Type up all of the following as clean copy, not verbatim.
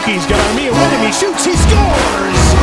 He's got Armia with him. He shoots. He scores.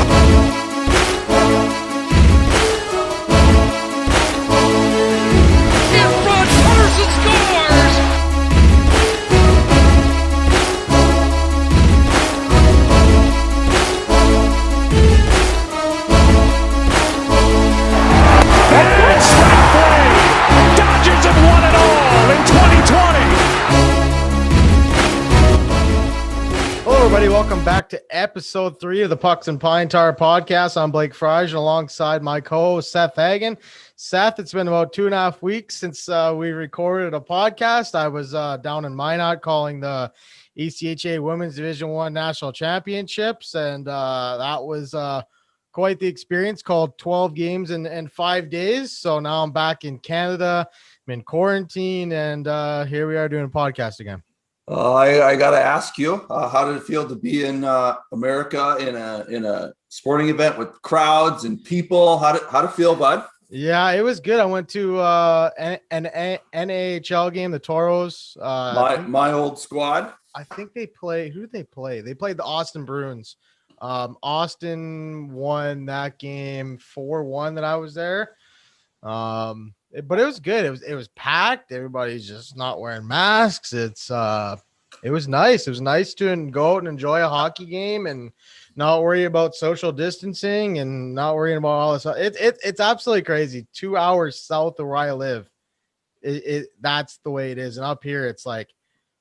Everybody, welcome back to episode 3 of the Pucks and Pine Tar podcast. I'm Blake Frage alongside my co-host Seth Hagen. Seth, it's been about 2.5 weeks since we recorded a podcast. I was down in Minot calling the ECHA Women's Division I National Championships, and that was quite the experience. Called 12 games in 5 days. So now I'm back in Canada. I'm in quarantine, and here we are doing a podcast again. I got to ask you, how did it feel to be in America in a sporting event with crowds and people? How did it feel, bud? Yeah, it was good. I went to an NHL game, the Toros. My old squad. I think they play. Who did they play? They played the Austin Bruins. Austin won that game 4-1 that I was there. But it was good. It was packed. Everybody's just not wearing masks. It was nice. It was nice to go out and enjoy a hockey game and not worry about social distancing and not worrying about all this. It's absolutely crazy. 2 hours south of where I live. That's the way it is. And up here, it's like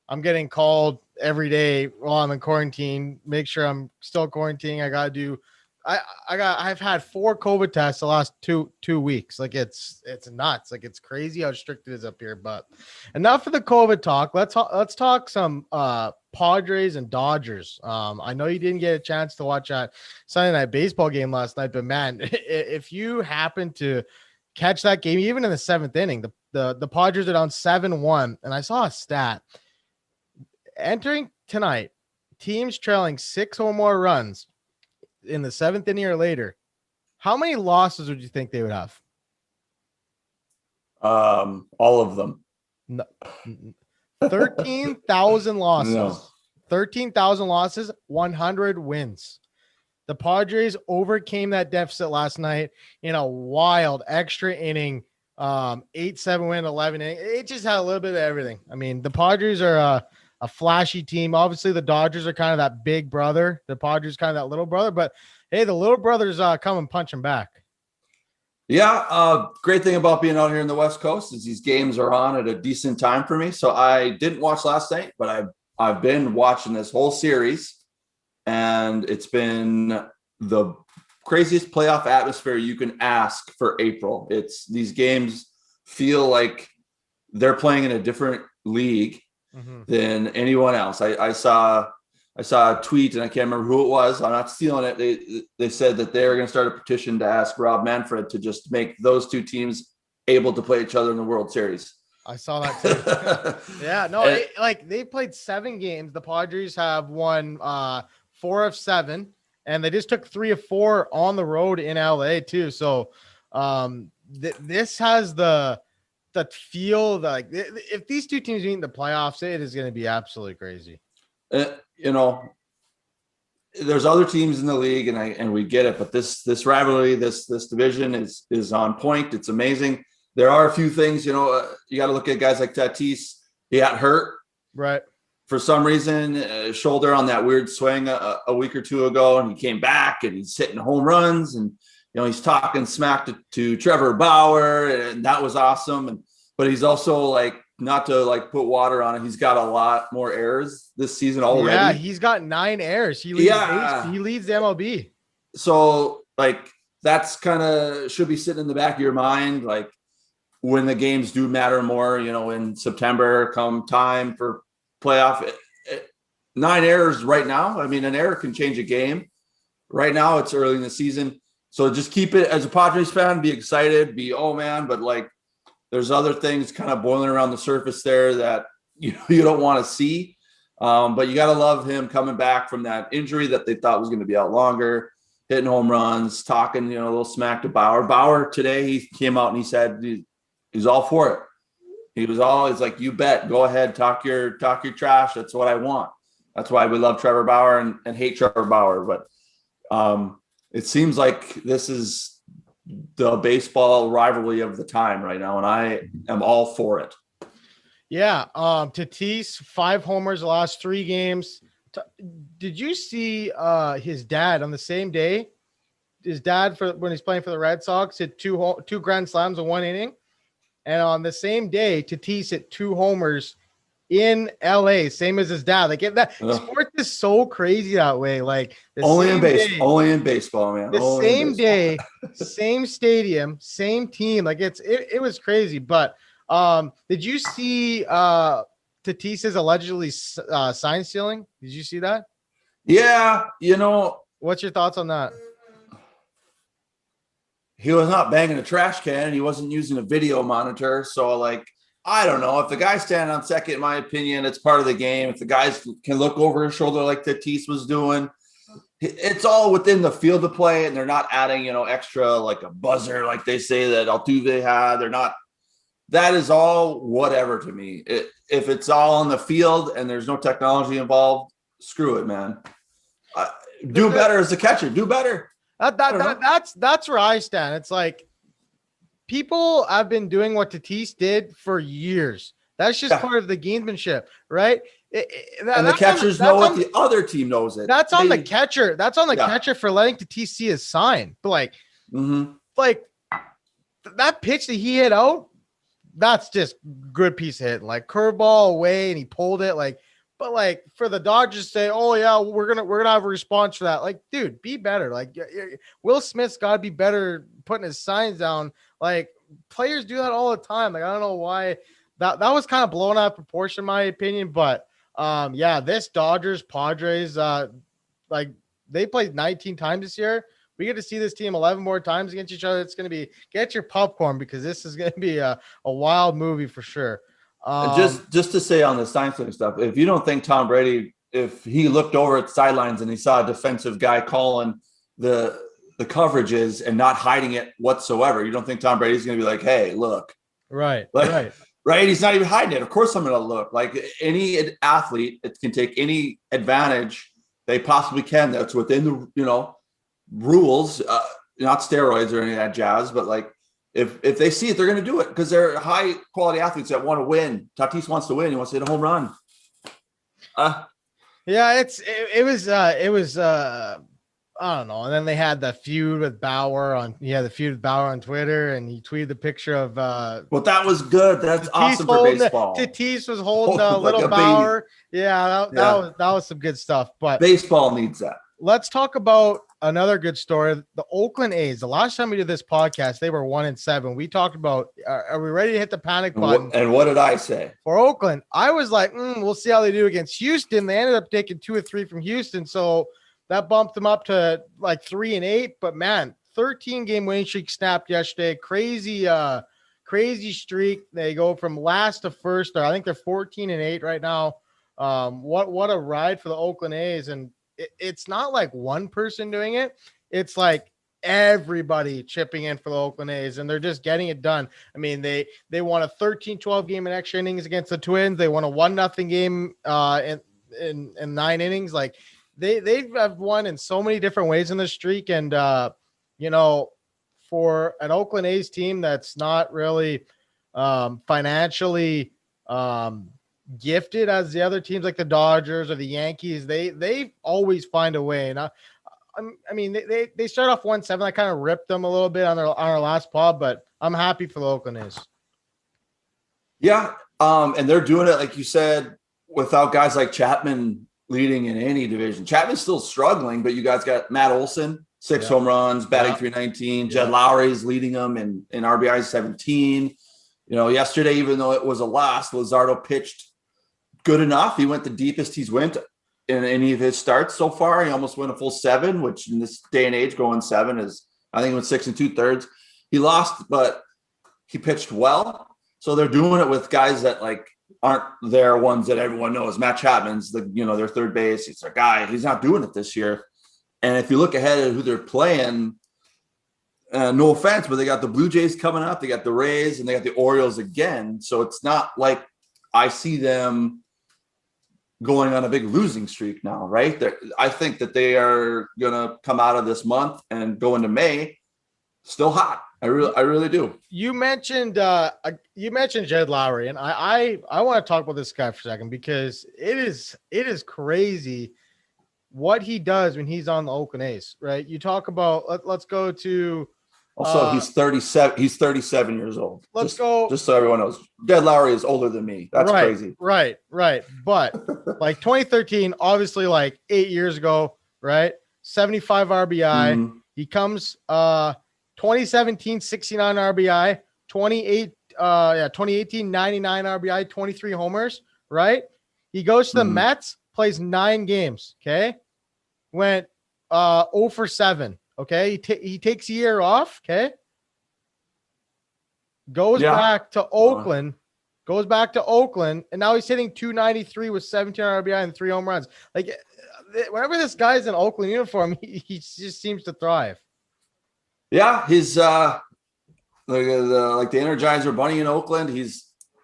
I'm getting called every day while I'm in quarantine. Make sure I'm still quarantining. I got to do. I've had 4 COVID tests the last two weeks. Like it's nuts. Like it's crazy how strict it is up here. But enough of the COVID talk. Let's talk some Padres and Dodgers. I know you didn't get a chance to watch that Sunday night baseball game last night, but man, if you happen to catch that game, even in the 7th inning, the Padres are down 7-1, and I saw a stat entering tonight. Teams trailing 6 or more runs in the 7th inning or later, how many losses would you think they would have? All of them. No. 13,000 losses. No. 13,000 losses, 100 wins. The Padres overcame that deficit last night in a wild extra inning, 8-7 win, 11 inning. It just had a little bit of everything. I mean, the Padres are a flashy team. Obviously, the Dodgers are kind of that big brother. The Padres kind of that little brother. But, hey, the little brother's come and punching back. Yeah, great thing about being out here in the West Coast is these games are on at a decent time for me. So I didn't watch last night, but I've been watching this whole series, and it's been the craziest playoff atmosphere you can ask for April. These games feel like they're playing in a different league than anyone else. I saw a tweet, and I can't remember who it was. I'm not stealing it. They said that they're going to start a petition to ask Rob Manfred to just make those two teams able to play each other in the World Series. I saw that too. Yeah, no, they played 7 games. The Padres have won 4 of 7, and they just took 3 of 4 on the road in LA too. So this has the feel like if these two teams meet in the playoffs, it is going to be absolutely crazy. There's other teams in the league, and we get it, but this rivalry, this division is on point. It's amazing. There are a few things, you got to look at guys like Tatis. He got hurt, right? For some reason, shoulder on that weird swing a week or 2 ago, and he came back and he's hitting home runs, and he's talking smack to Trevor Bauer, and that was awesome. But he's also not to put water on it. He's got a lot more errors this season already. Yeah, he's got 9 errors. He leads the MLB. So that's kind of should be sitting in the back of your mind. When the games do matter more, in September, come time for playoff, 9 errors right now. I mean, an error can change a game. Right now, it's early in the season. So just keep it as a Padres fan, be excited, oh man, but there's other things kind of boiling around the surface there that you don't want to see. But you got to love him coming back from that injury that they thought was going to be out longer, hitting home runs, talking, a little smack to Bauer. Bauer today, he came out and he said he's all for it. He was always like, you bet, go ahead, talk your trash. That's what I want. That's why we love Trevor Bauer and hate Trevor Bauer. But it seems like this is the baseball rivalry of the time right now, and I am all for it. Yeah. Tatis, 5 homers the last 3 games. Did you see his dad on the same day? His dad, for when he's playing for the Red Sox, hit two grand slams in 1 inning. And on the same day, Tatis hit 2 homers in LA, same as his dad. Like that sport is so crazy that way. Like only in baseball, man. The same day, same stadium, same team. Like it was crazy. But did you see Tatis is allegedly sign stealing? Did you see that? Yeah, what's your thoughts on that? He was not banging a trash can, and he wasn't using a video monitor. So, like, I don't know. If the guy's standing on second, in my opinion, it's part of the game. If the guys can look over his shoulder like Tatis was doing, it's all within the field of play, and they're not adding, extra like a buzzer like they say that Altuve had. They're not. That is all whatever to me. If it's all on the field and there's no technology involved, screw it, man. Do better as a catcher. Do better. That's where I stand. It's like people have been doing what Tatis did for years. That's just part of the gamesmanship, right? And the catchers know what the other team knows it. That's on the catcher. That's on the catcher for letting Tatis see his sign. But like that pitch that he hit out, that's just good piece of hitting. Like curveball away, and he pulled it. But like for the Dodgers to say, "Oh yeah, we're gonna have a response for that," like, dude, be better. Like Will Smith's got to be better putting his signs down. Like players do that all the time. Like I don't know why that was kind of blown out of proportion, in my opinion. But this Dodgers Padres, like they played 19 times this year. We get to see this team 11 more times against each other. It's gonna be get your popcorn because this is gonna be a wild movie for sure. Just to say on the sign stealing stuff, if you don't think Tom Brady, if he looked over at the sidelines and he saw a defensive guy calling the coverages and not hiding it whatsoever, you don't think Tom Brady's going to be like, "Hey, look," right? He's not even hiding it. Of course, I'm going to look. Like any athlete, it can take any advantage they possibly can. That's within the rules, not steroids or any of that jazz, but like. If they see it, they're going to do it because they're high quality athletes that want to win. Tatis wants to win. He wants to hit a home run. It was I don't know. And then they had the feud with Bauer on Twitter, and he tweeted the picture of well, that was good. That's awesome for baseball. Tatis was holding a little Bauer. Baby. Yeah, that was some good stuff. But baseball needs that. Let's talk about another good story. The Oakland A's. The last time we did this podcast, they were 1-7. We talked about, are we ready to hit the panic button? And what did I say? For Oakland, I was like, we'll see how they do against Houston. They ended up taking 2 or 3 from Houston. So that bumped them up to like 3-8. But man, 13-game winning streak snapped yesterday. Crazy streak. They go from last to first. I think they're 14-8 right now. What a ride for the Oakland A's. And it's not like one person doing it. It's like everybody chipping in for the Oakland A's, and they're just getting it done. I mean, they won a 13-12 game in extra innings against the Twins. They won a 1-0 game in 9 innings. Like they have won in so many different ways in the streak. And for an Oakland A's team that's not really financially gifted as the other teams like the Dodgers or the Yankees, they always find a way. And I mean they start off 1-7. I kind of ripped them a little bit on our last pod, but I'm happy for the Oakland A's. Yeah, and they're doing it like you said without guys like Chapman leading in any division. Chapman's still struggling, but you guys got Matt Olson, 6 home runs, batting .319. Jed Lowry's leading them in RBIs 17. Yesterday, even though it was a loss, Luzardo pitched good enough. He went the deepest he's went in any of his starts so far. He almost went a full 7, which in this day and age, going 7 is, I think, it went 6 2/3. He lost, but he pitched well. So they're doing it with guys that like aren't their ones that everyone knows. Matt Chapman's their third base. He's their guy. He's not doing it this year. And if you look ahead at who they're playing, no offense, but they got the Blue Jays coming up. They got the Rays and they got the Orioles again. So it's not like I see them going on a big losing streak now, right? I think that they are going to come out of this month and go into May still hot. I really do. You mentioned Jed Lowry, and I want to talk about this guy for a second because it is crazy what he does when he's on the Oakland A's, right? You talk about let's go to also he's 37. He's 37 years old. Let's go. Just so everyone knows, Jed Lowry is older than me. That's crazy. Right. But like 2013, obviously like 8 years ago, right? 75 RBI. Mm-hmm. He comes 2017, 69 RBI, 2018, 99 RBI, 23 homers, right? He goes to the Mets, plays 9 games, okay? Went 0 for 7, okay? He takes a year off, okay? Goes back to Oakland, and now he's hitting 293 with 17 RBI and 3 home runs. Like, whenever this guy's in Oakland uniform, he just seems to thrive. Yeah, he's the Energizer Bunny in Oakland.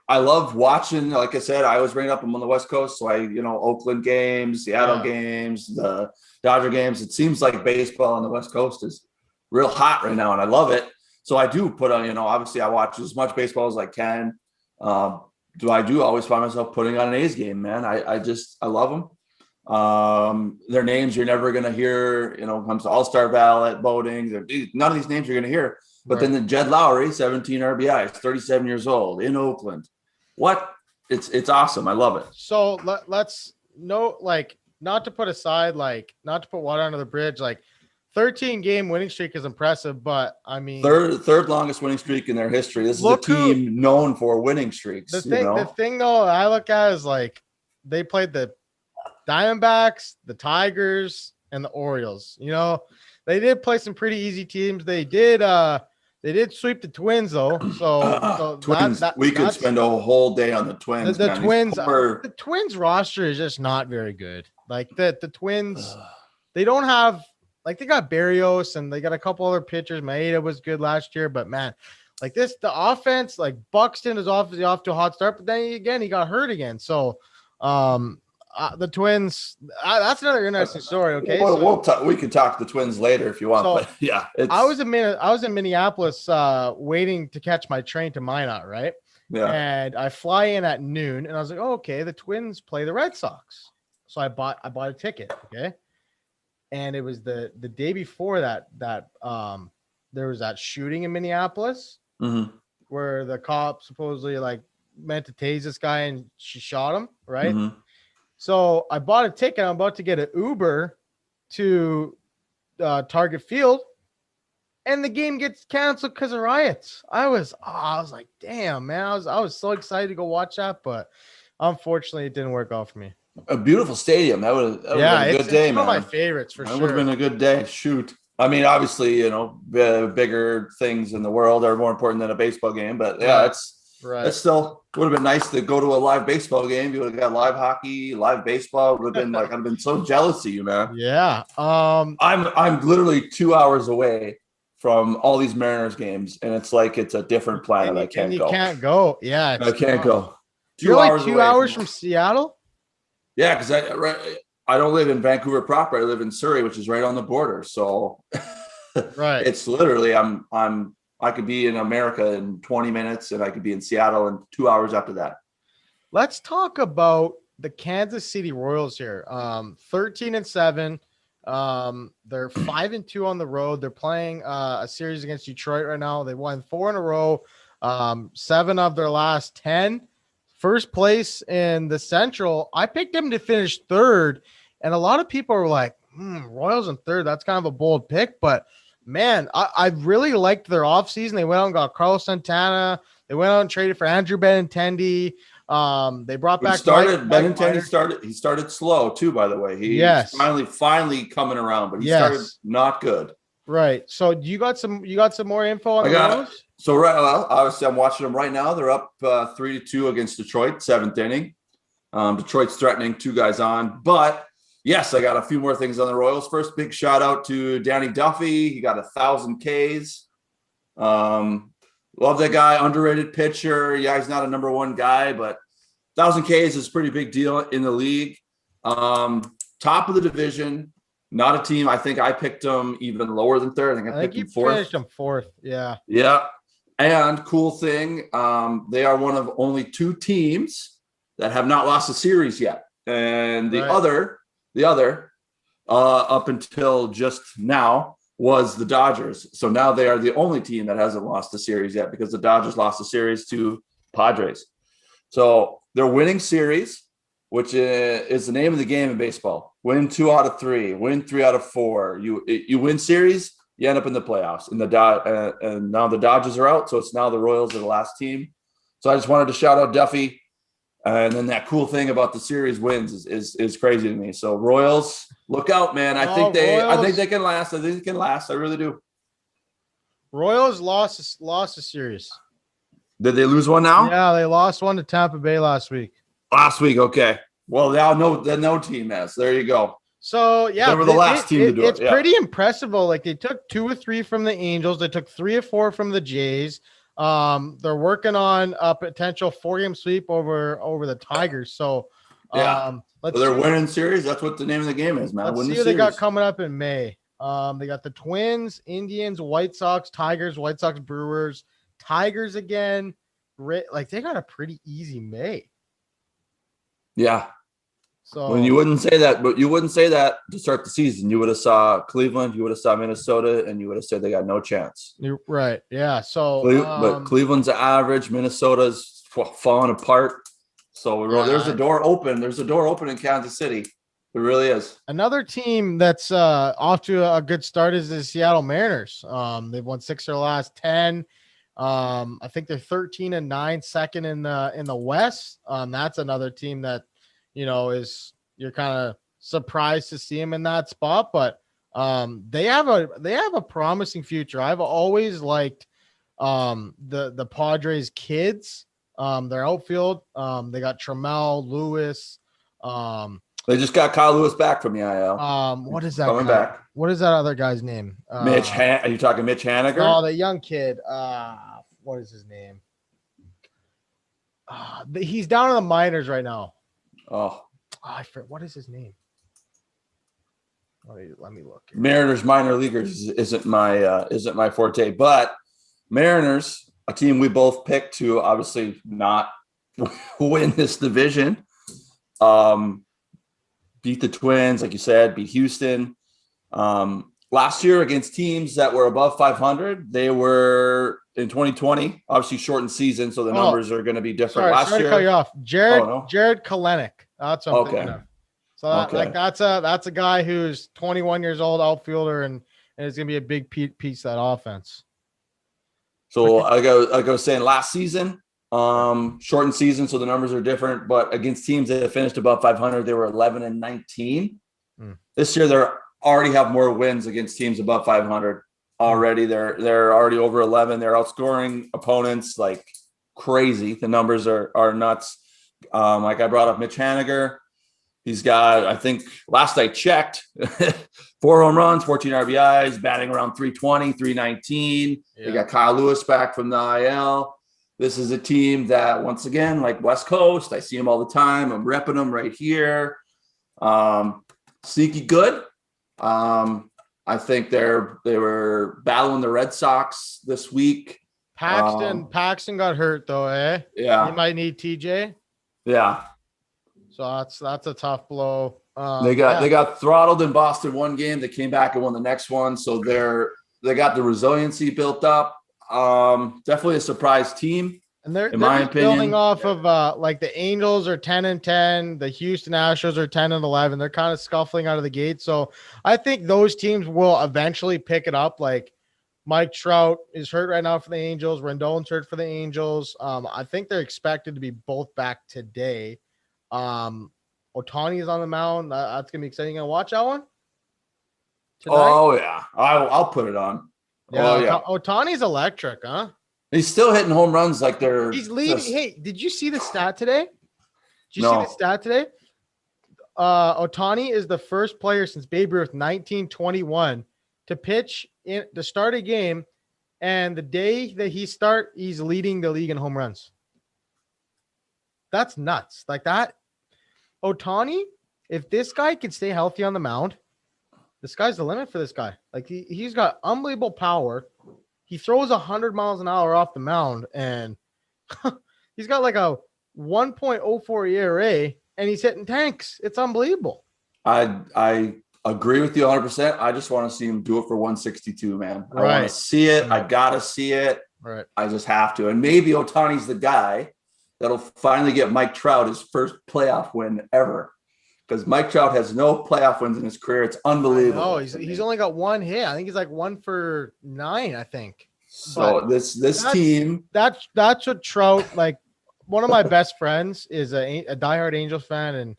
I love watching. Like I said, I was bringing up him on the West Coast, so Oakland games, Seattle games, the Dodger games. It seems like baseball on the West Coast is real hot right now, and I love it. So I do put on. Obviously, I watch as much baseball as I can. I do always find myself putting on an A's game, man. I love them. Their names you're never going to hear, comes to All-Star ballot voting. None of these names you're going to hear. But then the Jed Lowry, 17 RBIs, 37 years old in Oakland. What? It's awesome. I love it. So let's not to put water under the bridge. 13-game winning streak is impressive, but I mean, third longest winning streak in their history. This is a team known for winning streaks. The thing though, I look at is they played the Diamondbacks, the Tigers, and the Orioles. They did play some pretty easy teams. They did sweep the Twins though. So Twins. We could spend a whole day on the Twins. The Twins roster is just not very good. The Twins, they don't have they got Barrios and they got a couple other pitchers. Maeda was good last year, but man, the offense, Buxton is obviously off to a hot start, but then again he got hurt again. So the Twins, that's another interesting story. Okay, we can talk the Twins later if you want. But yeah, I was in Minneapolis waiting to catch my train to Minot, right? Yeah. And I fly in at noon, and I was like, oh, okay, the Twins play the Red Sox. So I bought a ticket, okay? And it was the day before that there was that shooting in Minneapolis where the cop supposedly meant to tase this guy and she shot him, right? Mm-hmm. So I bought a ticket. I'm about to get an Uber to Target Field, and the game gets canceled because of riots. I was like, damn, man. I was so excited to go watch that, but unfortunately, it didn't work out for me. A beautiful stadium. That would have been a good day, man. One of my favorites for sure. That would have been a good day. Shoot. I mean, obviously, bigger things in the world are more important than a baseball game, but yeah, It still would have been nice to go to a live baseball game. You would have got live hockey, live baseball. It would have been I'd have been so jealous of you, man. Yeah. I'm literally 2 hours away from all these Mariners games, and it's it's a different planet. I can't go. You can't go. Yeah. I can't go. You're 2 hours from Seattle? Yeah, because I don't live in Vancouver proper. I live in Surrey, which is right on the border. So right. It's literally I could be in America in 20 minutes, and I cocould be in Seattle in 2 hours after that. Let's talk about the Kansas City Royals here. 13-7. They're 5-2 on the road. They're playing a series against Detroit right now. They won 4 in a row. 7 of their last 10. First place in the Central. I picked them to finish 3rd, and a lot of people are like, Royals in 3rd. That's kind of a bold pick, but man, I really liked their offseason. They went out and got Carlos Santana. They went out and traded for Andrew Benintendi. They brought back Benintendi. He started slow too, by the way. He's finally coming around, but he started not good. Right. So you got some more info on the Royals? So obviously I'm watching them right now. They're up 3-2 against Detroit, 7th inning. Detroit's threatening 2 guys on, but yes, I got a few more things on the Royals. First, big shout out to Danny Duffy. He got 1,000 Ks. Love that guy. Underrated pitcher. Yeah, he's not a number 1 guy, but 1,000 Ks is a pretty big deal in the league. Top of the division. Not a team. I think I picked them even lower than third. I think I picked them fourth. Finished them fourth. Yeah. Yeah. And cool thing, they are one of only 2 teams that have not lost a series yet. And the other, up until just now, was the Dodgers. So now they are the only team that hasn't lost a series yet, because the Dodgers lost a series to Padres. So they're winning series, which is the name of the game in baseball. Win 2 out of 3, win 3 out of 4. You win series, you end up in the playoffs. And now the Dodgers are out, so it's now the Royals are the last team. So I just wanted to shout out Duffy. And then that cool thing about the series wins is crazy to me. So Royals, look out, man. I think they can last. I think they can last. I really do. Royals lost a series. Did they lose one now? Yeah, they lost one to Tampa Bay last week. Last week, okay. Well, now no team has. There you go. So yeah, they were the last team to do it. It's pretty impressive though. Like they took 2 or 3 from the Angels, they took 3 or 4 from the Jays. They're working on a potential 4-game sweep over the Tigers. So they're winning series. That's what the name of the game is, man. Let's see who they got coming up in May. They got the Twins, Indians, White Sox, Tigers, White Sox, Brewers, Tigers again. Like they got a pretty easy May. Yeah. So when you wouldn't say that, but you wouldn't say that to start the season. You would have saw Cleveland, you would have saw Minnesota, and you would have said they got no chance. You're right. Yeah. So but Cleveland's average, Minnesota's falling apart. So there's a door open. There's a door open in Kansas City. It really is. Another team that's off to a good start is the Seattle Mariners. They've won 6 of their last 10. I think they're 13-9, second in the West. That's another team that, you're kind of surprised to see them in that spot, but they have a promising future. I've always liked the Padres kids, their outfield. They got Trammell, Lewis. They just got Kyle Lewis back from the IL. What is that? Coming back. What is that other guy's name? Mitch. Are you talking Mitch Haniger? Oh, the young kid. What is his name? He's down in the minors right now. I forget. What is his name? Let me look. Mariners minor leaguers isn't my forte, but Mariners, a team we both picked to obviously not win this division, beat the Twins, like you said, beat Houston. Last year against teams that were above 500, they were in 2020, obviously shortened season, so the numbers are going to be different. Last year, to cut you off. Jared Kalenic. That's what I'm thinking of. So that's a guy who's 21 years old, outfielder, and it's going to be a big piece of that offense. So I was saying last season, shortened season, so the numbers are different. But against teams that finished above 500, they were 11-19. This year, they already have more wins against teams above 500. Already, they're already over 11. They're outscoring opponents like crazy. The numbers are nuts. Like I brought up Mitch Haniger. He's got, I think last I checked, 4 home runs, 14 RBIs, batting around 320, 319. They got Kyle Lewis back from the IL. This is a team that, once again, like West Coast, I see them all the time. I'm repping them right here. Sneaky good. I think they were battling the Red Sox this week. Paxton got hurt though, eh? Yeah. He might need TJ. Yeah. So that's a tough blow. They got throttled in Boston one game. They came back and won the next one. So they got the resiliency built up. Definitely a surprise team. And they're my opinion, building off of like the Angels are 10-10, the Houston Astros are 10-11. They're kind of scuffling out of the gate. So I think those teams will eventually pick it up. Like Mike Trout is hurt right now for the Angels. Rendon's hurt for the Angels. I think they're expected to be both back today. Ohtani is on the mound. That's gonna be exciting. You gonna watch that one tonight? Oh yeah, I'll put it on. Yeah, oh, yeah. Ohtani's electric, huh? He's still hitting home runs like they're. He's leading. Hey, did you see the stat today? Did you see the stat today? Ohtani is the first player since Babe Ruth 1921 to pitch to start a game, and the day that he's leading the league in home runs. That's nuts. Like that. Ohtani if this guy can stay healthy on the mound, the sky's the limit for this guy. Like he's got unbelievable power. He throws 100 miles an hour off the mound, and he's got like a 1.04 ERA, and he's hitting tanks. It's unbelievable. I agree with you 100%. I just want to see him do it for 162, man. I want to see it. I gotta see it. Right. I just have to. And maybe Ohtani's the guy that'll finally get Mike Trout his first playoff win ever. Because Mike Trout has no playoff wins in his career. It's unbelievable. Oh, he's only got one hit. I think he's like 1 for 9, I think. So But this team. That's what Trout, like, one of my best friends is a diehard Angels fan,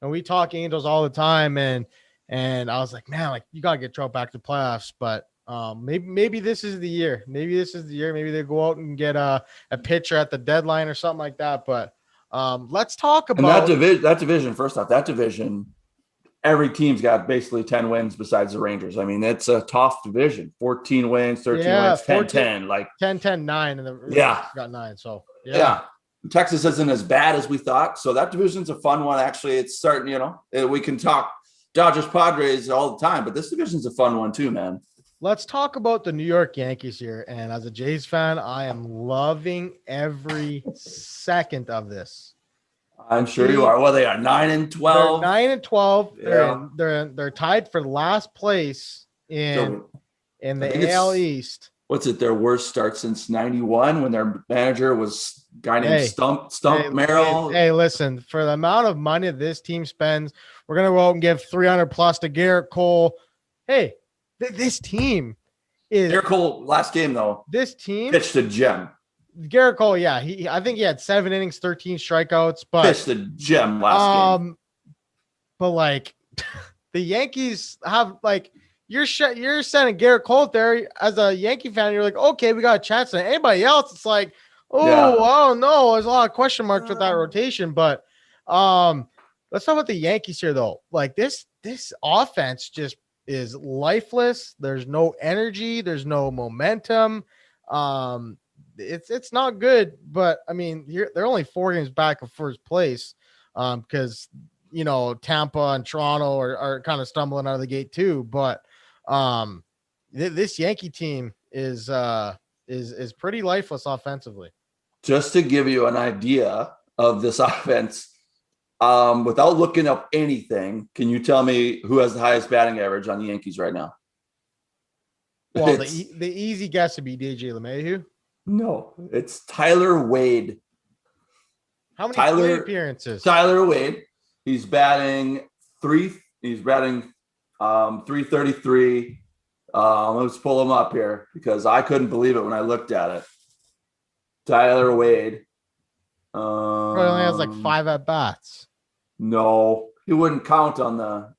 and we talk Angels all the time. And I was like, man, like, you gotta get Trout back to playoffs. But maybe this is the year. Maybe this is the year. Maybe they go out and get a pitcher at the deadline or something like that. But let's talk about that division. First off, that division, every team's got basically 10 wins besides the Rangers. I mean, it's a tough division. 14 wins, 13 wins, 10-10. Like 10-10-9, and the Rangers got 9. So yeah. Texas isn't as bad as we thought. So that division's a fun one. Actually, it's starting, we can talk Dodgers Padres all the time, but this division's a fun one too, man. Let's talk about the New York Yankees here. And as a Jays fan, I am loving every second of this. I'm sure you are. Well, they are 9-12. They're 9-12. Yeah. They're tied for last place in the AL East. What's it? Their worst start since '91 when their manager was a guy named Stump Merrill. Hey, listen, for the amount of money this team spends, we're gonna go out and give 300 plus to Garrett Cole. Hey, this team is Garrett Cole last game though. This team pitched a gem. Garrett Cole, yeah, I think he had 7 innings, 13 strikeouts, but pitched a gem last game. But like the Yankees have like you're sending Garrett Cole there as a Yankee fan. You're like, okay, we got a chance. And anybody else, it's like, oh no, there's a lot of question marks with that rotation. But let's talk about the Yankees here though. Like this offense just is lifeless. There's no energy. There's no momentum. It's not good. But I mean, they're only 4 games back of first place because Tampa and Toronto are kind of stumbling out of the gate too. But this Yankee team is pretty lifeless offensively. Just to give you an idea of this offense, without looking up anything, can you tell me who has the highest batting average on the Yankees right now? Well, the easy guess would be DJ LeMahieu. No, it's Tyler Wade. How many plate appearances? Tyler Wade. He's batting 333. Let's pull him up here because I couldn't believe it when I looked at it. Tyler Wade. Probably only has like 5 at bats. No, he wouldn't count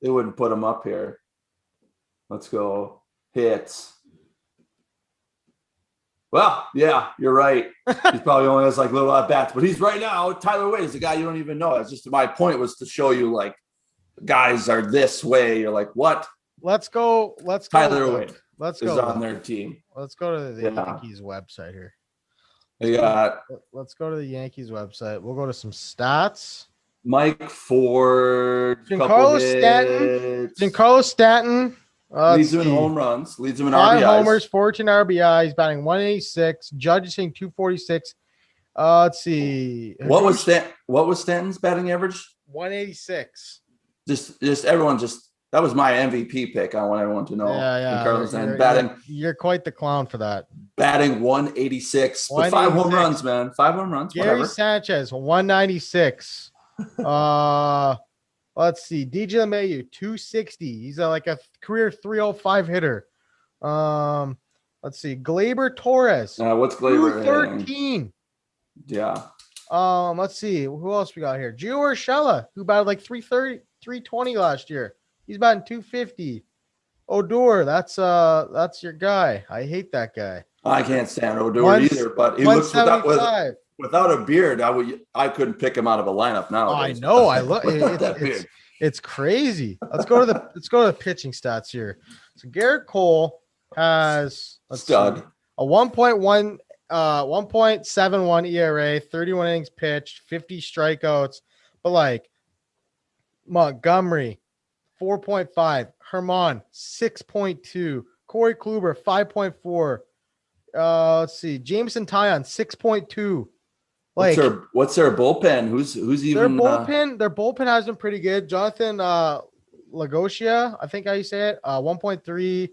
they wouldn't put him up here. Let's go. Hits. Well, yeah, you're right. He probably only has like little at bats, but he's right now. Tyler Wade is a guy you don't even know. That's just my point was to show you like guys are this way. You're like, what? Let's go. Tyler Wade. Let's is go on their team. Let's go to the Yankees website here. Let's go to the Yankees website. We'll go to some stats. Mike Ford, Giancarlo Stanton. Leads him in home runs. Leads him in 5 RBIs. homers, 14 RBIs. He's batting 186. Judge is saying 246. Let's see. What was Stanton's batting average? 186. Just everyone that was my MVP pick. I want everyone to know. Yeah. You're quite the clown for that. Batting 186. But 5 home runs, man. 5 home runs. Gary whatever. Sanchez, 196. Let's see. DJ LeMahieu, 260. He's like a career 305 hitter. Let's see. Glaber Torres. What's Glaber? 213. Yeah. Let's see. Who else we got here? Gio Urshela, who batted like 330, 320 last year. He's batting 250. Odor, that's your guy. I hate that guy. I can't stand Odor either, but he looks without a beard. I couldn't pick him out of a lineup now. I know. I look. that beard. It's crazy. Let's go to the pitching stats here. So Garrett Cole has a 1.71 ERA, 31 innings pitched, 50 strikeouts. But like Montgomery, 4.5. Herman, 6.2. Corey Kluber, 5.4. Let's see. Jameson Tyon, 6.2. What's Like their bullpen? Who's their even bullpen has been pretty good. Jonathan Lagosia, I think how you say it, 1.3.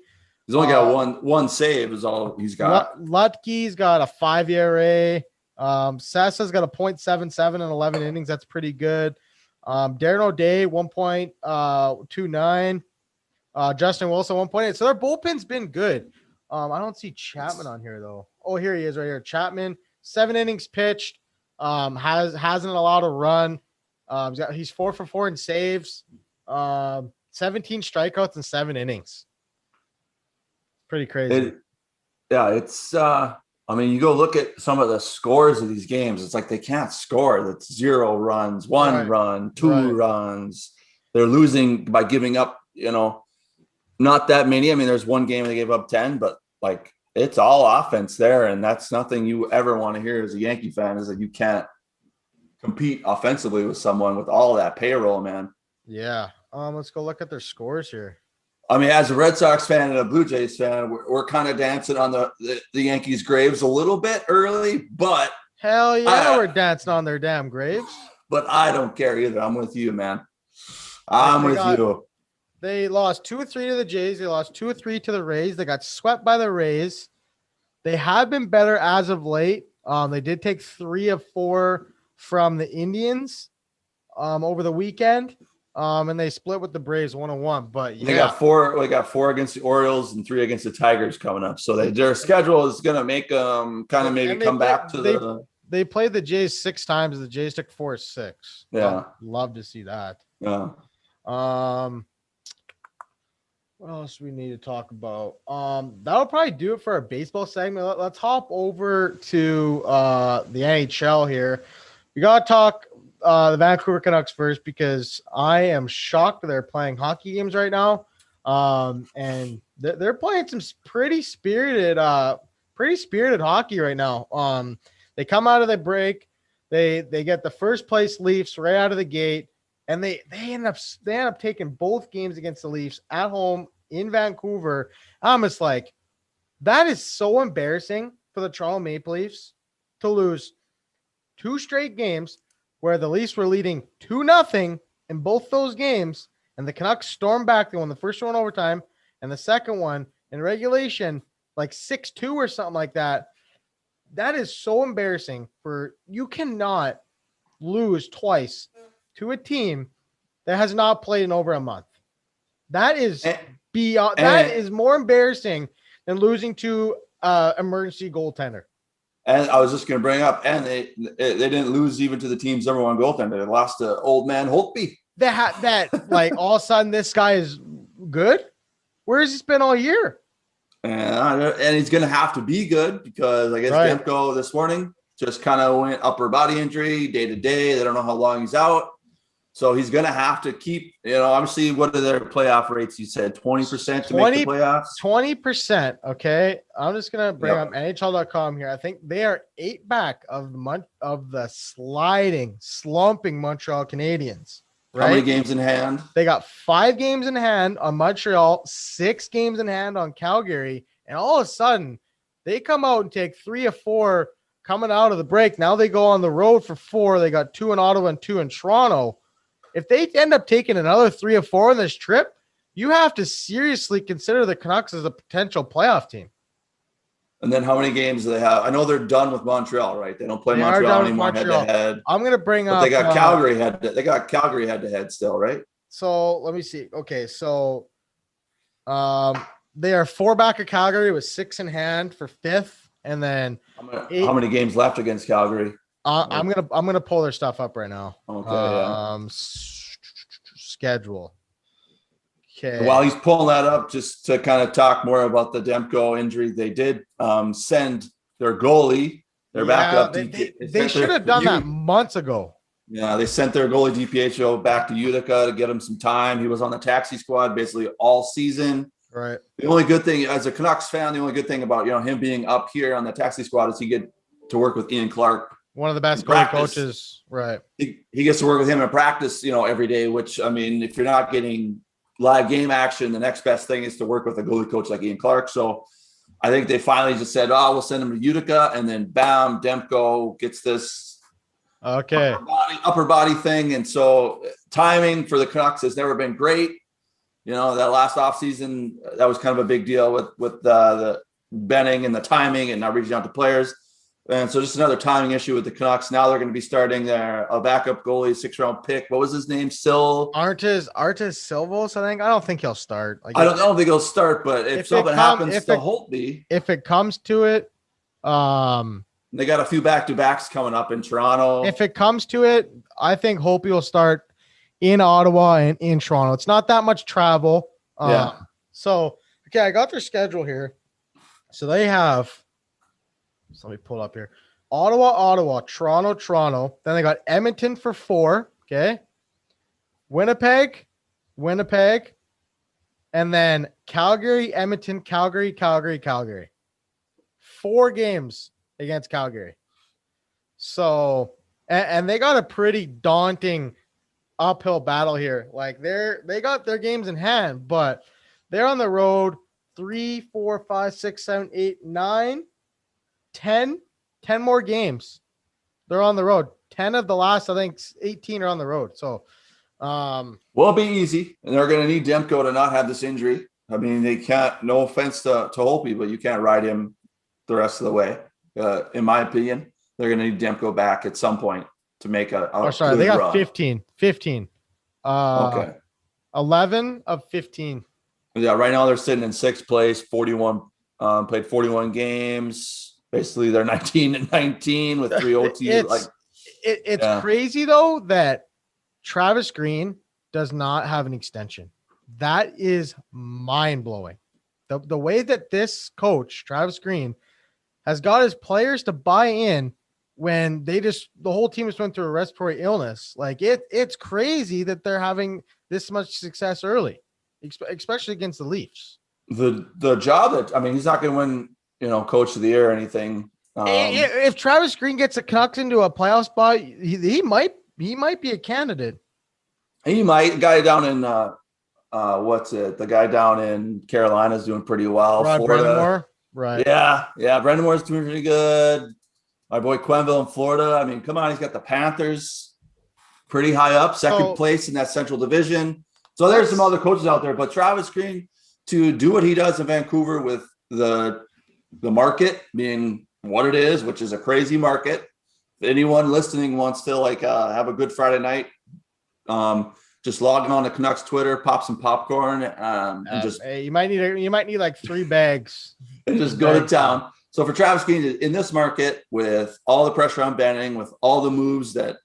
he's only got one save is all he's got. Lutke's got a 5 ERA. Sessa's got a .77 in 11 innings. That's pretty good. Darren O'Day, 1.29. Justin Wilson, 1.8. So their bullpen's been good. I don't see Chapman on here though. Oh, here he is right here. Chapman, 7 innings pitched. Hasn't allowed a run. He's 4 for 4 in saves. 17 strikeouts in 7 innings. Pretty crazy. It's I mean, you go look at some of the scores of these games. It's like they can't score. That's 0 runs, 1 run, 2 runs. They're losing by giving up, not that many. I mean, there's one game they gave up 10, but like it's all offense there. And that's nothing you ever want to hear as a Yankee fan, is that you can't compete offensively with someone with all that payroll, man. Yeah. Let's go look at their scores here. I mean, as a Red Sox fan and a Blue Jays fan, we're kind of dancing on the Yankees' graves a little bit early, but hell yeah, we're dancing on their damn graves. But I don't care either. I'm with you, man. I'm with you. They lost 2 or 3 to the Jays. They lost 2 or 3 to the Rays. They got swept by the Rays. They have been better as of late. They did take 3 of 4 from the Indians over the weekend. And they split with the Braves 1-1. But yeah, they got 4 against the Orioles and 3 against the Tigers coming up. So their schedule is going to make them kind of maybe come back to They played the Jays 6 times. The Jays took 4-6. Yeah, love to see that. Yeah. What else do we need to talk about? That'll probably do it for our baseball segment. Let's hop over to the NHL here. We gotta talk the Vancouver Canucks first, because I am shocked they're playing hockey games right now. And they're playing some pretty spirited hockey right now. They come out of the break, they get the first place Leafs right out of the gate, and they end up taking both games against the Leafs at home in Vancouver. I'm just like, that is so embarrassing for the Toronto Maple Leafs to lose 2 straight games where the Leafs were leading 2-0 in both those games, and the Canucks stormed back. They won the first one overtime, and the second one in regulation, like 6-2 or something like that. That is so embarrassing. You cannot lose twice to a team that has not played in over a month. That is beyond. That is more embarrassing than losing to emergency goaltender. And I was just going to bring up, and they didn't lose even to the team's number 1 goaltender. They lost to old man Holtby. That like all of a sudden this guy is good. Where has he been all year? And he's going to have to be good, because I guess Demko this morning just kind of went upper body injury day to day. They don't know how long he's out. So he's going to have to keep, obviously, what are their playoff rates? You said 20% to make the playoffs? 20%. Okay. I'm just going to bring up NHL.com here. I think they are 8 back of the slumping Montreal Canadiens. Right? How many games in hand? They got 5 games in hand on Montreal, 6 games in hand on Calgary. And all of a sudden, they come out and take 3 of 4 coming out of the break. Now they go on the road for 4. They got 2 in Ottawa and 2 in Toronto. If they end up taking another 3 or 4 on this trip, you have to seriously consider the Canucks as a potential playoff team. And then how many games do they have? I know they're done with Montreal, right? They don't play Montreal anymore head to head. I'm going to bring up. They got Calgary they got Calgary head to head still, right? So let me see. Okay, so they are 4 back of Calgary with 6 in hand for 5th, and then how many games left against Calgary? I'm gonna pull their stuff up right now. Okay. Schedule. Okay. While he's pulling that up, just to kind of talk more about the Demko injury, they did send their goalie, their backup. They should have done that months ago. Yeah, they sent their goalie DiPietro back to Utica to get him some time. He was on the taxi squad basically all season. Right. The only good thing, as a Canucks fan, the only good thing about him being up here on the taxi squad is he get to work with Ian Clark One of the best in goalie practice. coaches. Right. He gets to work with him in practice, every day, which, I mean, if you're not getting live game action, the next best thing is to work with a goalie coach like Ian Clark. So I think they finally just said, oh, we'll send him to Utica, and then bam, Demko gets this Okay. upper body thing. And so timing for the Canucks has never been great. That last offseason, that was kind of a big deal with the Benning and the timing and not reaching out to players. And so just another timing issue with the Canucks. Now they're going to be starting a backup goalie, 6th-round pick. What was his name? Artis Silvos, I think. I don't think he'll start. I don't think he'll start, but if something happens to Holtby. If it comes to it, they got a few back-to-backs coming up in Toronto. If it comes to it, I think Holtby will start in Ottawa and in Toronto. It's not that much travel. So, okay, I got their schedule here. So they have, so let me pull up here. Ottawa, Toronto. Then they got Edmonton for 4. Okay. Winnipeg. And then Calgary, Edmonton, Calgary. 4 games against Calgary. So, and they got a pretty daunting uphill battle here. Like they got their games in hand, but they're on the road 3, 4, 5, 6, 7, 8, 9, 10 more games. They're on the road. 10 of the last, I think 18 are on the road. So it'll be easy, and they're going to need Demko to not have this injury. I mean, they can't, no offense to Holtby, but you can't ride him the rest of the way. In my opinion, they're going to need Demko back at some point to make they got run. 15. Okay. 11 of 15. Yeah, right now they're sitting in 6th place, 41, played 41 games. Basically, they're 19-19 with 3 OT. It's crazy, though, that Travis Green does not have an extension. That is mind-blowing. The way that this coach, Travis Green, has got his players to buy in when the whole team is went through a respiratory illness. Like it's crazy that they're having this much success early, especially against the Leafs. The job that, I mean, he's not going to win, coach of the year or anything. If Travis Green gets the Canucks into a playoff spot, he might be a candidate. He might. Guy down in the guy down in Carolina is doing pretty well. Brandon, right? Yeah. Brandon Moore's doing pretty good. My boy Quenville in Florida. I mean, come on, he's got the Panthers pretty high up, second place in that Central Division. So there's some other coaches out there, but Travis Green, to do what he does in Vancouver with the market being what it is, which is a crazy market. If anyone listening wants to have a good Friday night, just log on to Canucks Twitter, pop some popcorn, and just you might need like 3 bags and just go to town. So for Travis Green in this market, with all the pressure on Benning, with all the moves that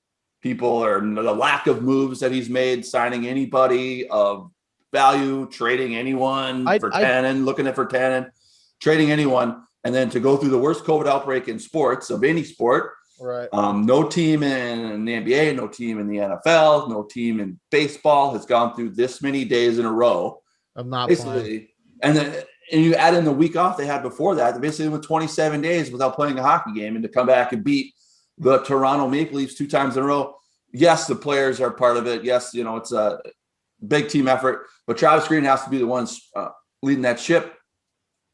people are, the lack of moves that he's made, signing anybody of value, trading anyone for Tannen, looking at for Tannen, trading anyone, and then to go through the worst COVID outbreak in sports of any sport. Right. No team in the NBA, no team in the NFL, no team in baseball has gone through this many days in a row. I'm not basically, playing. And you add in the week off they had before that, they basically went 27 days without playing a hockey game, and to come back and beat the Toronto Maple Leafs 2 times in a row. Yes, the players are part of it. Yes, it's a big team effort, but Travis Green has to be the ones leading that ship.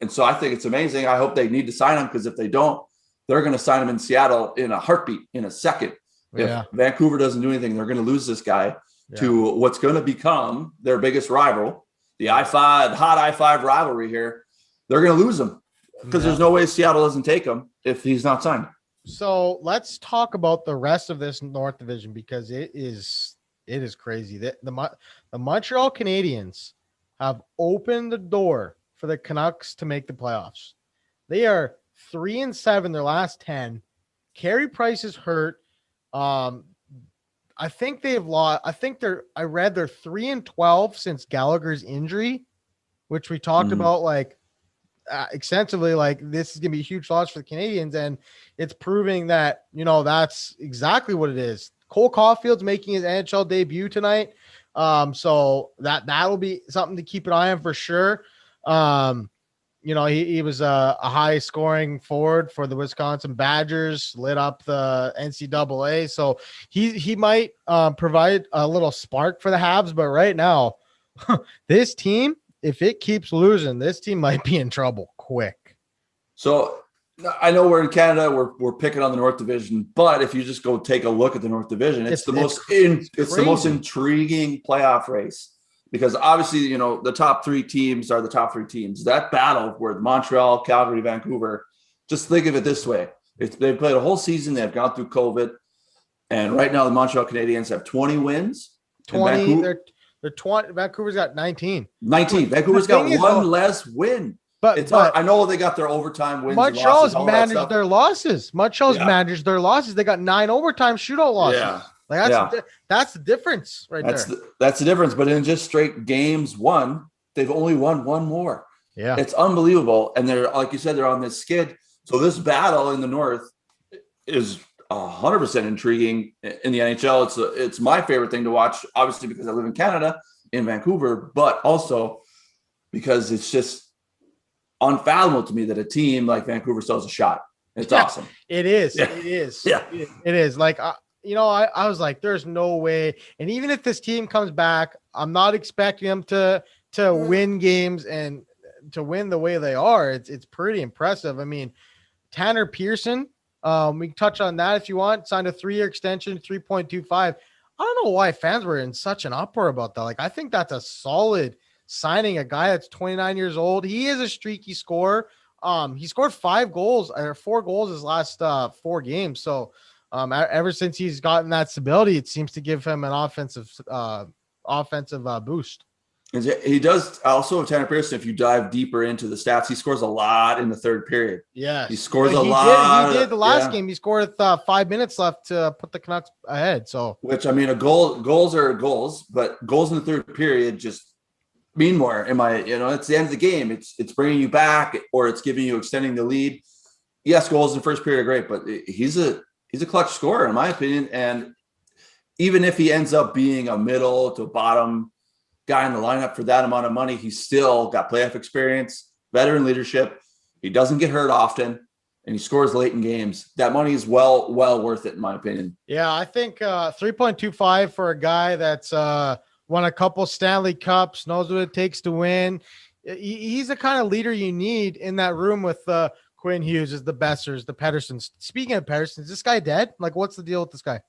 And so I think it's amazing. I hope they need to sign him, because if they don't, they're going to sign him in Seattle in a heartbeat, in a second. Yeah. If Vancouver doesn't do anything, they're going to lose this guy to what's going to become their biggest rival, the hot I-5 rivalry here. They're going to lose him, because there's no way Seattle doesn't take him if he's not signed. So let's talk about the rest of this North Division, because it is crazy. The Montreal Canadiens have opened the door for the Canucks to make the playoffs. They are 3-7 their last 10. Carey Price is hurt. I think they've lost. I read they're 3-12 since Gallagher's injury, which we talked about extensively. Like, this is gonna be a huge loss for the Canadiens, and it's proving that that's exactly what it is. Cole Caulfield's making his NHL debut tonight, so that'll be something to keep an eye on for sure. he was a high scoring forward for the Wisconsin Badgers, lit up the NCAA. So he might provide a little spark for the Habs. But right now, this team, if it keeps losing, this team might be in trouble quick. So I know we're in Canada, we're picking on the North Division, but if you just go take a look at the North Division, it's the most intriguing playoff race. Because obviously, the top three teams are the top three teams. That battle where Montreal, Calgary, Vancouver, just think of it this way. They've played a whole season. They've gone through COVID. And right now, the Montreal Canadiens have 20 wins. 20. They're 20. Vancouver's got 19. 19. Vancouver's got one less win. But I know they got their overtime wins. Montreal's managed their losses. Managed their losses. They got 9 overtime shootout losses. Yeah. That's the difference right there. That's the difference. But in just straight games won, they've only won one more. Yeah. It's unbelievable. And they're, like you said, they're on this skid. So this battle in the North is 100% intriguing in the NHL. It's my favorite thing to watch, obviously, because I live in Canada, in Vancouver, but also because it's just unfathomable to me that a team like Vancouver still has a shot. It's awesome. It is. Yeah. It is. Yeah. It is. Like, I was like, there's no way. And even if this team comes back, I'm not expecting them to win games and to win the way they are. It's pretty impressive. I mean, Tanner Pearson, we can touch on that if you want. Signed a 3-year extension, 3.25. I don't know why fans were in such an uproar about that. Like, I think that's a solid signing. A guy that's 29 years old. He is a streaky scorer. He scored 4 goals his last 4 games. So, ever since he's gotten that stability, it seems to give him an offensive boost. He does also, Tanner Pearson, if you dive deeper into the stats, he scores a lot in the third period. Yeah. He scores a lot. He did the last game. He scored with 5 minutes left to put the Canucks ahead. So, which, I mean, goals are goals, but goals in the third period just mean more. It's the end of the game. It's bringing you back, or it's giving you, extending the lead. Yes, goals in the first period are great, but he's a clutch scorer, in my opinion. And even if he ends up being a middle to bottom guy in the lineup for that amount of money, he's still got playoff experience, veteran leadership. He doesn't get hurt often, and he scores late in games. That money is well worth it, in my opinion. Yeah, I think 3.25 for a guy that's won a couple Stanley Cups, knows what it takes to win. He's the kind of leader you need in that room with Quinn Hughes, is the Bessers, the Pedersons. Speaking of Pedersons, is this guy dead? Like, what's the deal with this guy?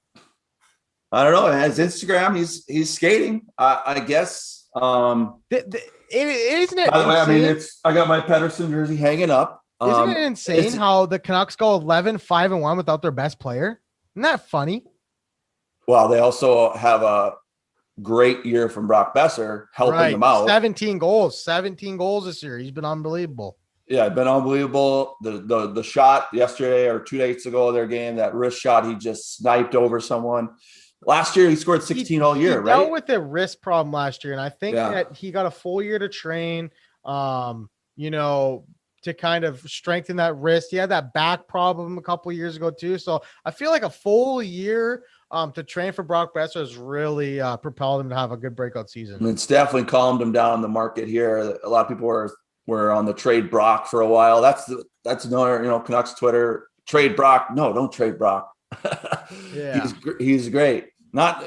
I don't know. His Instagram, he's skating, I guess. Isn't it? By the way, I mean, I got my Pedersen jersey hanging up. Isn't it insane how the Canucks go 11-5-1 without their best player? Isn't that funny? Well, they also have a great year from Brock Besser helping them out. 17 goals this year. He's been unbelievable. Yeah, been unbelievable. The shot yesterday or 2 days ago, their game, that wrist shot, he just sniped over someone. Last year, he scored 16 all year, right? He dealt with a wrist problem last year, and I think that he got a full year to train, to kind of strengthen that wrist. He had that back problem a couple of years ago too. So I feel like a full year to train for Brock Besser has really propelled him to have a good breakout season. It's definitely calmed him down in the market here. A lot of people were on the trade Brock for a while. That's another, Canucks Twitter, trade Brock. No, don't trade Brock. Yeah, he's great. Not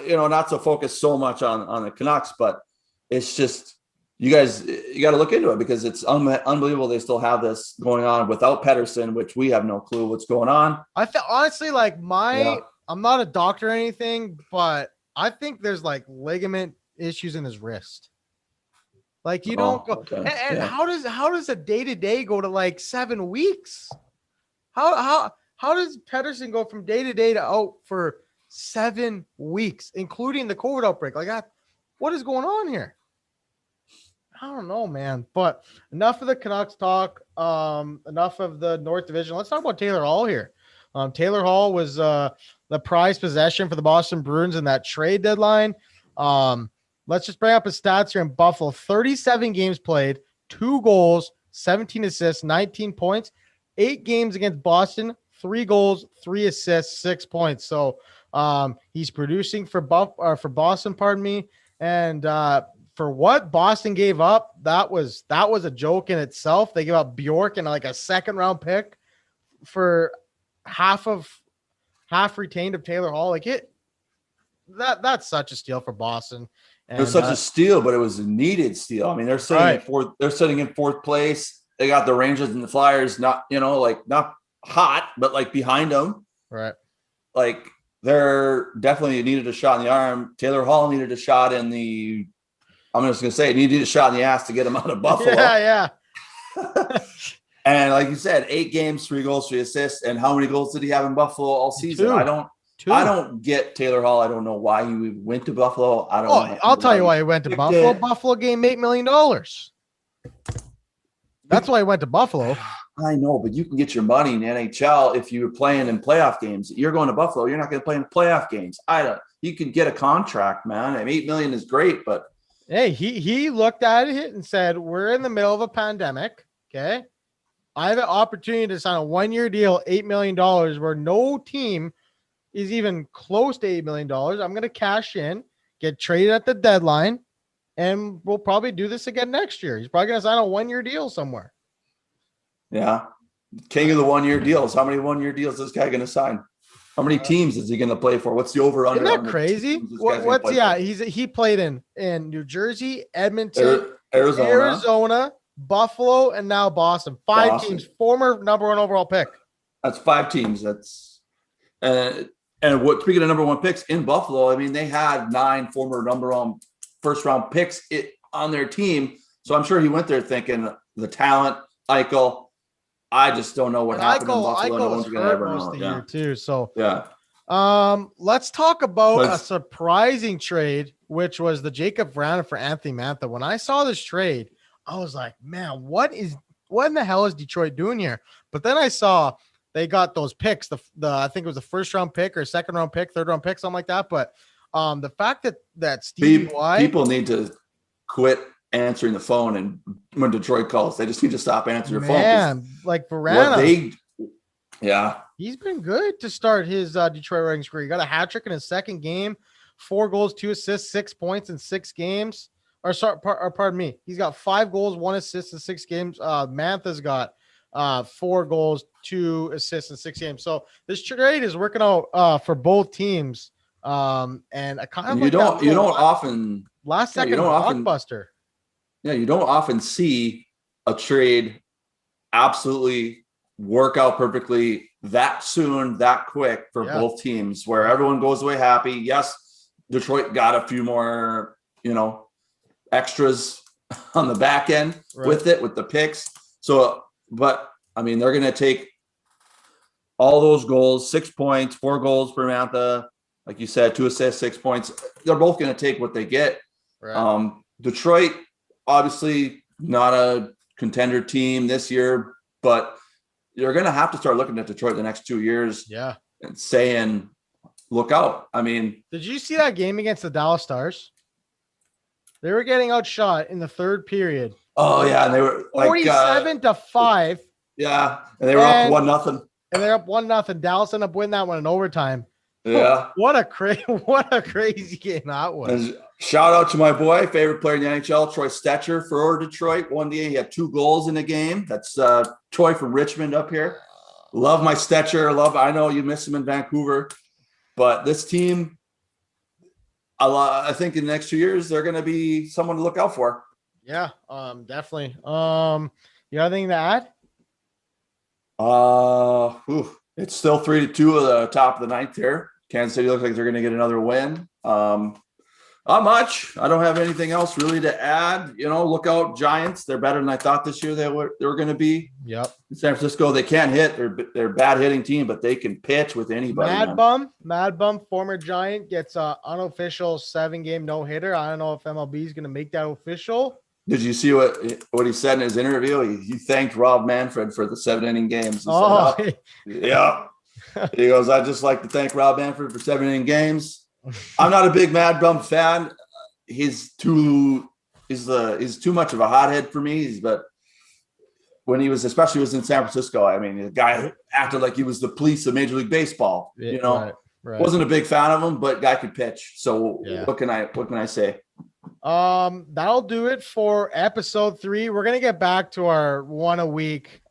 so focused so much on the Canucks, but it's just, you got to look into it, because it's unbelievable they still have this going on without Pedersen, which we have no clue what's going on. Honestly, like I'm not a doctor or anything, but I think there's like ligament issues in his wrist. Like, you don't go. Okay. And how does a day-to-day go to like 7 weeks? How does Pedersen go from day-to-day to out for 7 weeks, including the COVID outbreak? Like, what is going on here? I don't know, man. But enough of the Canucks talk. Enough of the North Division. Let's talk about Taylor Hall here. Taylor Hall was the prized possession for the Boston Bruins in that trade deadline. Let's just bring up his stats here in Buffalo. 37 games played, 2 goals, 17 assists, 19 points, 8 games against Boston, 3 goals, 3 assists, 6 points. So he's producing for Boston, and for what Boston gave up, that was a joke in itself. They gave up Bjork and like a second round pick for half retained of Taylor Hall. Like that's such a steal for Boston. And it was such a steal, but it was a needed steal. I mean, they're sitting in fourth. They're sitting in fourth place. They got the Rangers and the Flyers, not not hot, but like behind them. Right. Like they're definitely needed a shot in the arm. Taylor Hall needed a shot in the. I'm just gonna say, needed a shot in the ass to get him out of Buffalo. Yeah. And like you said, 8 games, 3 goals, 3 assists. And how many goals did he have in Buffalo all season? 2. I don't get Taylor Hall. I don't know why he went to Buffalo. I don't know. I'll tell you why he went to Buffalo. Buffalo gave him $8 million. That's why he went to Buffalo. I know, but you can get your money in the NHL if you're playing in playoff games. You're going to Buffalo. You're not going to play in playoff games. You can get a contract, man. I mean, $8 million is great, but hey, he looked at it and said, "We're in the middle of a pandemic. Okay, I have an opportunity to sign a 1-year deal, $8 million, where no team is even close to $8 million. I'm going to cash in, get traded at the deadline, and we'll probably do this again next year. He's probably going to sign a 1-year deal somewhere." Yeah. King of the 1-year deals. How many 1-year deals is this guy going to sign? How many teams is he going to play for? What's the over under? Isn't that crazy? He played in New Jersey, Edmonton, Arizona, Buffalo, and now Boston. 5 teams, former number 1 overall pick. That's 5 teams. That's and what, speaking of number 1 picks in Buffalo, I mean, they had 9 former number 1 first round picks on their team. So I'm sure he went there thinking the talent, Eichel. I just don't know what happened in Buffalo. No one's going to ever know. Year too. So yeah. Let's talk about a surprising trade, which was the Jacob Vrana for Anthony Mantha. When I saw this trade, I was like, man, what in the hell is Detroit doing here? But then I saw they got those picks. The I think it was the first round pick or second round pick, third round pick, something like that. But the fact that Stevie Y, people need to quit answering the phone, and when Detroit calls, they just need to stop answering their phone. Man, like Vrana, he's been good to start his Detroit Red Wings career. He got a hat trick in his second game, 4 goals, 2 assists, 6 points in 6 games. Pardon me, he's got 5 goals, 1 assist in 6 games. Mantha's got 4 goals, 2 assists in 6 games. So this trade is working out for both teams. And I kind of you don't often blockbuster. Yeah, you don't often see a trade absolutely work out perfectly that soon, that quick for both teams, where everyone goes away happy. Yes, Detroit got a few more, extras on the back end with the picks. So, but I mean, they're going to take all those goals, 6 points, 4 goals for Mantha. Like you said, 2 assists, 6 points. They're both going to take what they get. Right. Detroit, obviously not a contender team this year, but you're going to have to start looking at Detroit the next 2 years. Yeah. And saying, look out. I mean, did you see that game against the Dallas Stars? They were getting outshot in the third period. Oh yeah. And they were 47-5. Yeah. And they were up 1-0. And they're up 1-0. Dallas ended up winning that one in overtime. Yeah. What a crazy game that was. And shout out to my boy, favorite player in the NHL, Troy Stetcher for Detroit. One day he had 2 goals in the game. That's Troy from Richmond up here. Love my Stetcher. I know you miss him in Vancouver, but this team, I think in the next 2 years, they're going to be someone to look out for. Yeah, definitely. You got anything to add? It's still 3-2 at the top of the 9th here. Kansas City looks like they're going to get another win. Not much. I don't have anything else really to add. Look out, Giants. They're better than I thought this year they were going to be. Yep. In San Francisco, they can't hit. They're a bad hitting team, but they can pitch with anybody. Mad Bum, former Giant, gets an unofficial 7-game no-hitter. I don't know if MLB is going to make that official. Did you see what he said in his interview? He thanked Rob Manfred for the 7-inning games. Yeah. He goes, I'd just like to thank Rob Manfred for 7-inning games. I'm not a big Mad Bum fan. He's too much of a hothead for me. But when he was in San Francisco, I mean, the guy acted like he was the police of Major League Baseball. Right. Wasn't a big fan of him, but guy could pitch. So what can I say? That'll do it for episode 3. We're gonna get back to our one a week,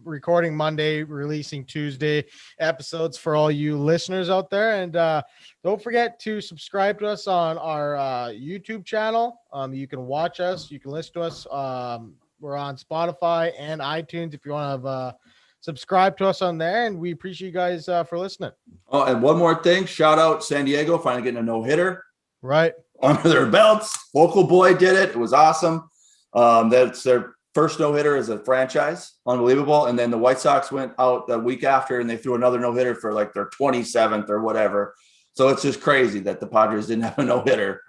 recording Monday, releasing Tuesday episodes for all you listeners out there. And don't forget to subscribe to us on our YouTube channel. You can watch us, you can listen to us. We're on Spotify and iTunes if you want to subscribe to us on there. And we appreciate you guys for listening. Oh, and one more thing, shout out San Diego finally getting a no-hitter. Right. Under their belts. Local boy did it. It was awesome. That's their first no-hitter as a franchise. Unbelievable. And then the White Sox went out the week after and they threw another no-hitter for like their 27th or whatever. So it's just crazy that the Padres didn't have a no-hitter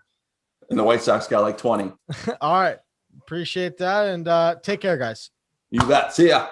and the White Sox got like 20. All right. Appreciate that. And take care, guys. You bet. See ya.